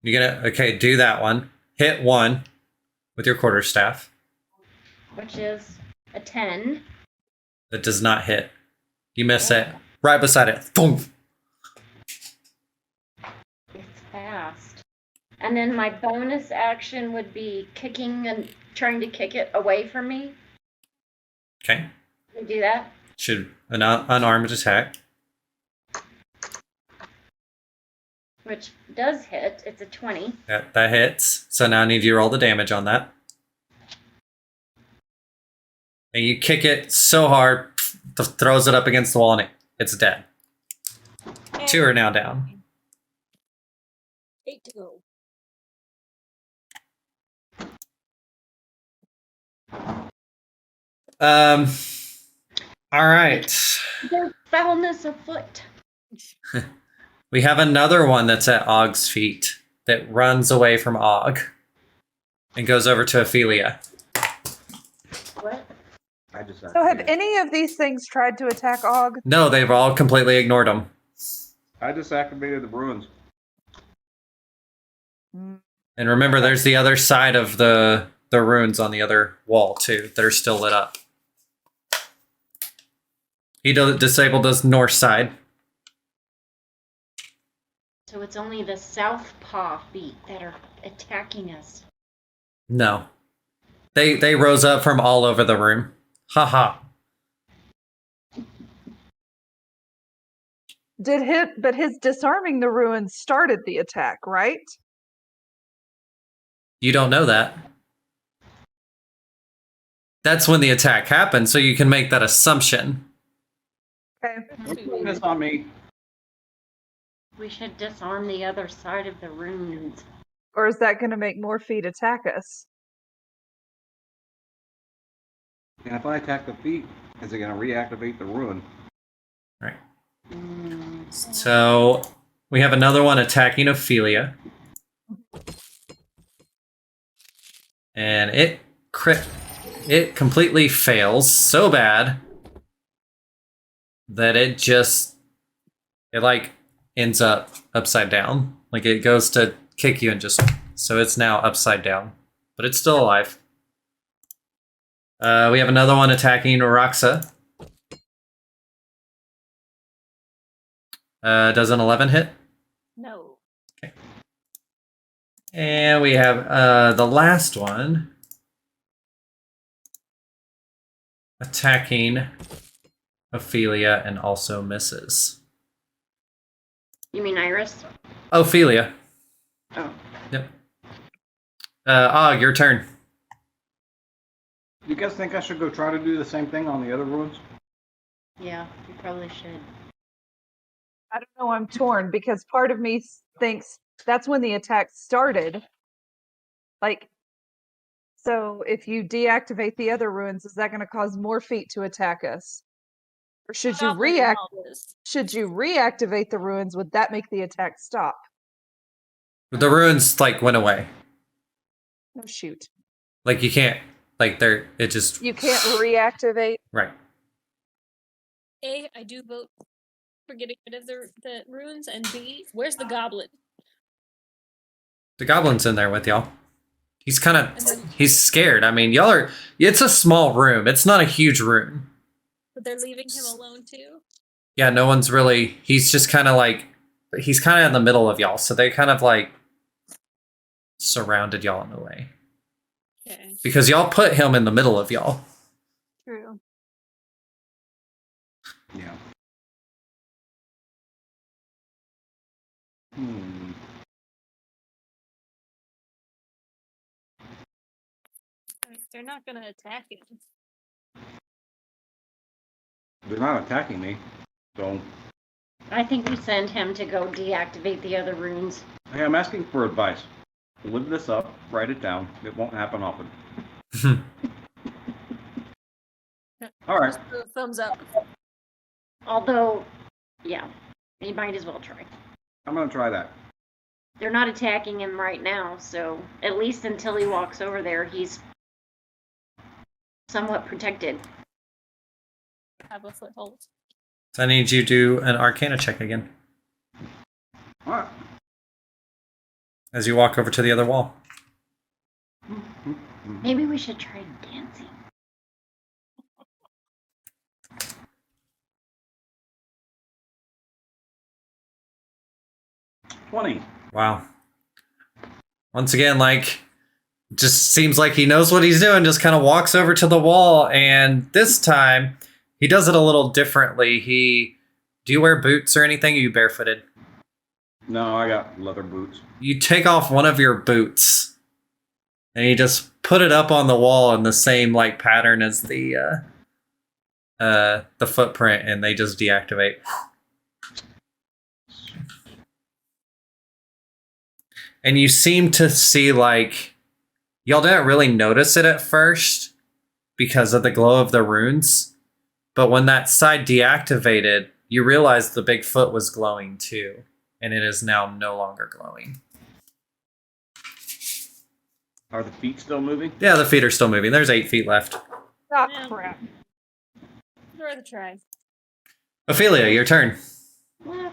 You're gonna do that one. Hit one with your quarterstaff. Which is a 10. That does not hit. You miss it. Right beside it. Boom. It's fast. And then my bonus action would be kicking and trying to kick it away from me. Okay. Can you do that? Should an unarmed attack. Which does hit. It's a 20. That hits. So now I need you to roll the damage on that. And you kick it so hard, throws it up against the wall, and it's dead. 2 are now down. 8 to go. All right. There's foulness afoot. We have another one that's at Og's feet that runs away from Og and goes over to Ophelia. What? I just So have any of these things tried to attack Og? No, they've all completely ignored him. I just activated the Bruins. And remember, there's the other side of the runes on the other wall, too, that are still lit up. He disabled this north side. So it's only the southpaw feet that are attacking us. No. They rose up from all over the room. Haha. But his disarming the ruins started the attack, right? You don't know that. That's when the attack happened, so you can make that assumption. Okay. Don't blame this on me. We should disarm the other side of the runes. Or is that going to make more feet attack us? And if I attack the feet, is it going to reactivate the ruin? Right. Mm, So we have another one attacking Ophelia. And it completely fails so bad that it like ends up upside down. Like it goes to kick you and just, so it's now upside down, but it's still alive. We have another one attacking Roxa. Does an 11 hit? No. And we have the last one attacking Ophelia and also misses. you mean Iris? Ophelia. Oh. Yep. Og, your turn. You guys think I should go try to do the same thing on the other ruins? Yeah, you probably should. I don't know. I'm torn because part of me thinks that's when the attack started. Like, so if you deactivate the other ruins, is that going to cause more feet to attack us? Or should you Goblin and all this. Should you reactivate the ruins? Would that make the attack stop? The ruins like went away. Oh shoot! Like you can't. Like it just. You can't reactivate. Right. A, I do vote for getting rid of the runes, and B, where's the goblin? The goblin's in there with y'all. He's kind And of. then, He's scared. I mean, y'all are. It's a small room. It's not a huge room. but they're leaving him alone too. Yeah, no one's really. He's just kind of like. He's kind of in the middle of y'all, so they kind of like surrounded y'all in a way. Okay. Because y'all put him in the middle of y'all. True. Yeah. Hmm. I mean, they're not gonna attack him. They're not attacking me, so I think we send him to go deactivate the other runes. hey, I'm asking for advice. Live this up, write it down. It won't happen often. All right. Just a thumbs up. Although, yeah, he might as well try. I'm gonna try that. They're not attacking him right now, so at least until he walks over there, he's somewhat protected. Have a foothold. So I need you to do an Arcana check again All right. as you walk over to the other wall. Maybe we should try dancing. $20. Wow. Once again, like, just seems like he knows what he's doing, just kind of walks over to the wall, and this time he does it a little differently. Do you wear boots or anything? Or are you barefooted? No, I got leather boots. You take off one of your boots and you just put it up on the wall in the same like pattern as the footprint, and they just deactivate. And you seem to see like y'all didn't really notice it at first because of the glow of the runes, but when that side deactivated, you realized the big foot was glowing too, and it is now no longer glowing. Are the feet still moving? Yeah, the feet are still moving. There's 8 feet left. Ah, Yeah. crap. Worth a try. Ophelia, your turn.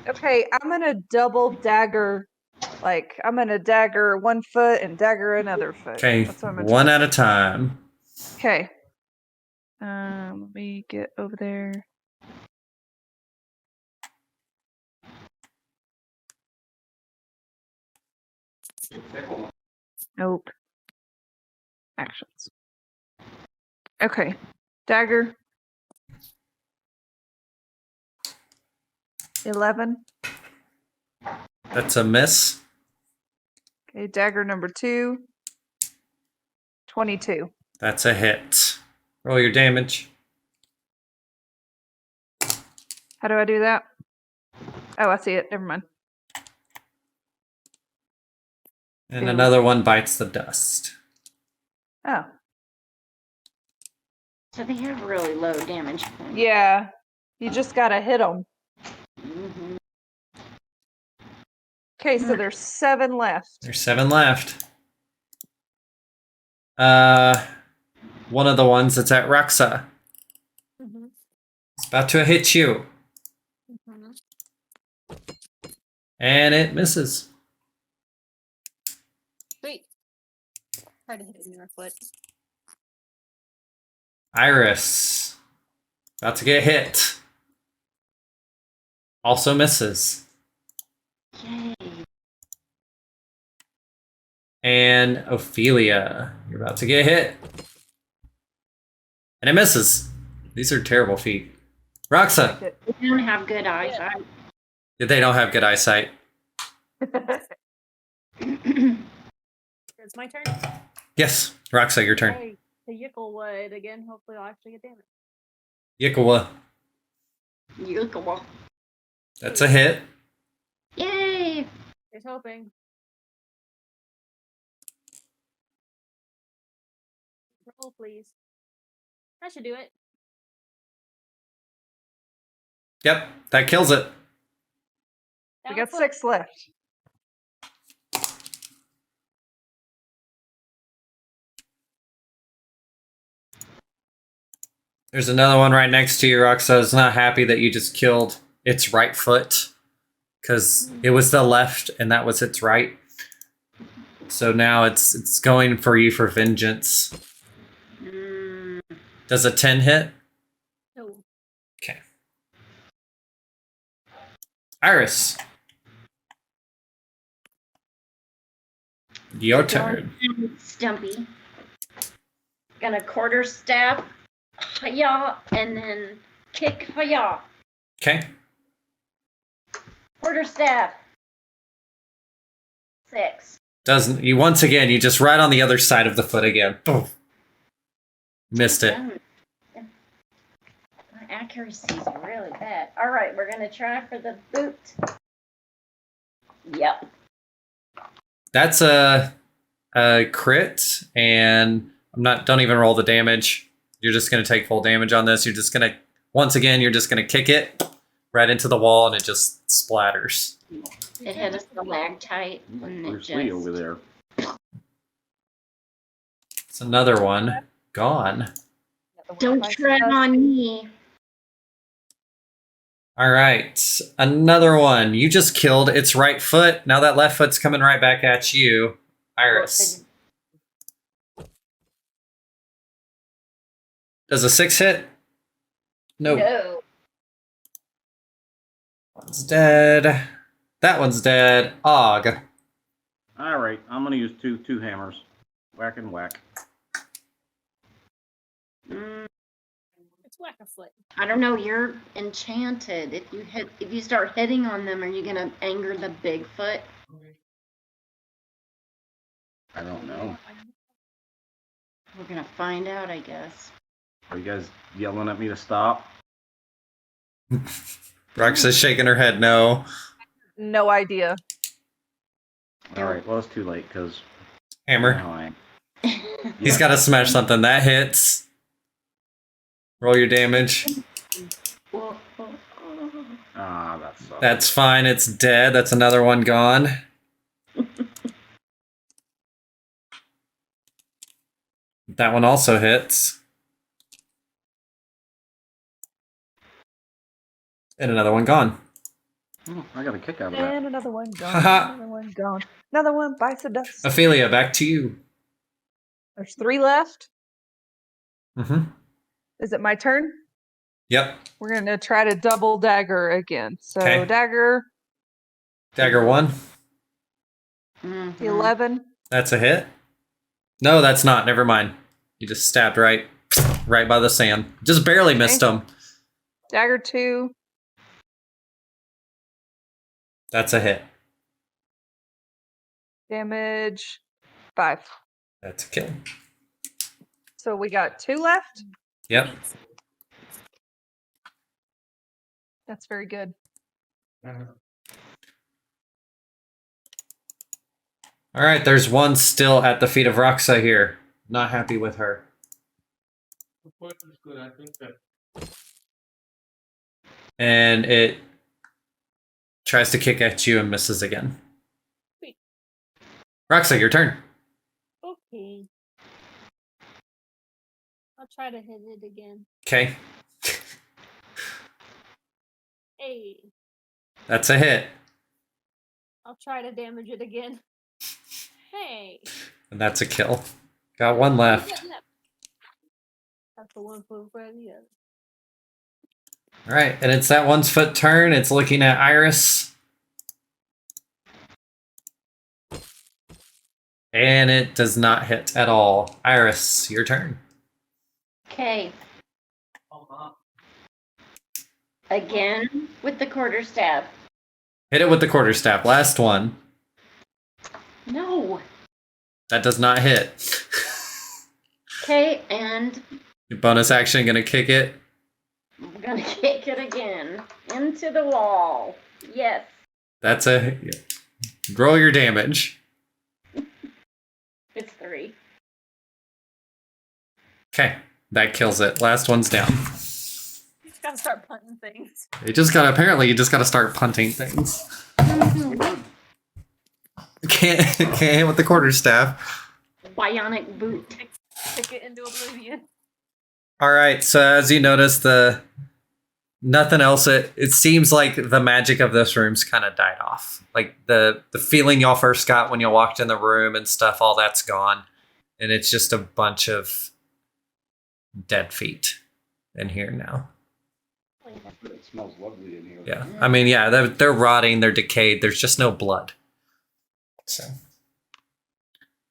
Okay, I'm gonna double dagger. Like, I'm gonna dagger one foot and dagger another foot. Okay, That's what I'm gonna one try. at a time. Okay. Let me get over there. Nope. Actions. Okay. Dagger. 11. That's a miss. Okay, dagger number 2. 22. That's a hit. Roll your damage. How do I do that? Oh, I see it. Never mind. And another one bites the dust. Oh, So they have really low damage points. yeah. You just gotta hit them. Mhm. Okay, so there's 7 left. There's 7 left. One of the ones that's at Roxa. Mhm. It's about to hit you. Mhm. And it misses. Sweet. Try to hit it in your foot. Iris. About to get hit. Also misses. Yay. And Ophelia. You're about to get hit. And it misses. These are terrible feet. Roxa. They don't have good eyesight. They don't have good eyesight. It's my turn. Yes. Roxa, your turn. Hey, the Yickle would again. Hopefully, I'll actually get damage. Yikawa. Yukawa. That's a hit. Yay! Here's hoping. Roll, please. That should do it. Yep. That kills it. We Down got foot. 6 left. There's another one right next to you. Roxa is not happy that you just killed its right foot. Because it was the left and that was its right. So now it's going for you for vengeance. Mm, Does a 10 hit? No. Okay. Iris. Your turn. Stumpy. Gonna quarter staff, ya, and then kick ya. Okay. Quarter staff. 6. Doesn't you once again, you just right on the other side of the foot again. Boom. Missed it. My accuracy is really bad. All right, we're gonna try for the boot. Yep. That's a crit, and don't even roll the damage. You're just gonna take full damage on this. You're just gonna you're just gonna kick it right into the wall, and it just splatters. It hit a stalactite and it Bruce Lee over just. there. It's another one gone. Don't tread on me. All right, another one. You just killed its right foot. Now that left foot's coming right back at you, Iris. Does a 6 hit? Nope. No. One's dead. That one's dead. Og. All right, I'm gonna use two hammers. Whack and whack. It's whack a foot. I don't know. You're enchanted. If you start hitting on them, are you gonna anger the Bigfoot? I don't know. We're gonna find out, I guess. Are you guys yelling at me to stop? Roxa's shaking her head no. No idea. All right, well it's too late because Hammer. He's got to smash something. That hits. Roll your damage. Ah, that sucks. That's fine. It's dead. That's another one gone. That one also hits. And another one gone. Oh, I got a kick out of that. And another one gone. Haha. Another one gone. Another one bites the dust. Ophelia, back to you. There's 3 left. Mm-hmm. Is it my turn? Yep. We're going to try to double dagger again. So Okay. dagger, Dagger 1. Mhm. 11. That's a hit. No, that's not. Never mind. You just stabbed right by the sand. Just barely missed him. Dagger 2. That's a hit. Damage 5. That's a kill. So we got 2 left. Yep. That's very good. All right, there's one still at the feet of Roxa here. Not happy with her. And it tries to kick at you and misses again. Sweet. Roxa, your turn. Okay. I'll try to hit it again. Okay, Hey, that's a hit. I'll try to damage it again. Hey. And that's a kill. Got one left. That's the one foot for the other. All right, and it's that one's foot turn. It's looking at Iris. And it does not hit at all. Iris, your turn. Okay. Again with the quarterstaff. Hit it with the quarterstaff. Last one. No. That does not hit. Okay, and Your bonus action gonna kick it. I'm gonna kick it again into the wall. Yes. That's a roll your damage. It's 3. Okay, that kills it. Last one's down. You just gotta start punting things. You just gotta start punting things. Can't hit with the quarterstaff. Bionic boot. Kick it into oblivion. All right, so as you notice, nothing else. It seems like the magic of this room's kind of died off. Like the feeling y'all first got when you walked in the room and stuff, all that's gone, and it's just a bunch of dead feet in here now. It smells lovely in here. Yeah, I mean, yeah, they're rotting, they're decayed. There's just no blood. So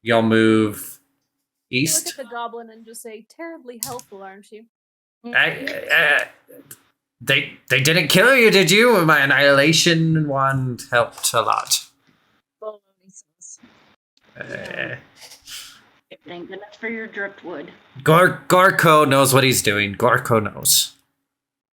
y'all move You east. look at the goblin and just say, "Terribly helpful, aren't you?" They didn't kill you, did you? My annihilation wand helped a lot. Baloney sauce. Uh, Thank goodness for your driftwood. Gorko knows what he's doing. Gorko knows.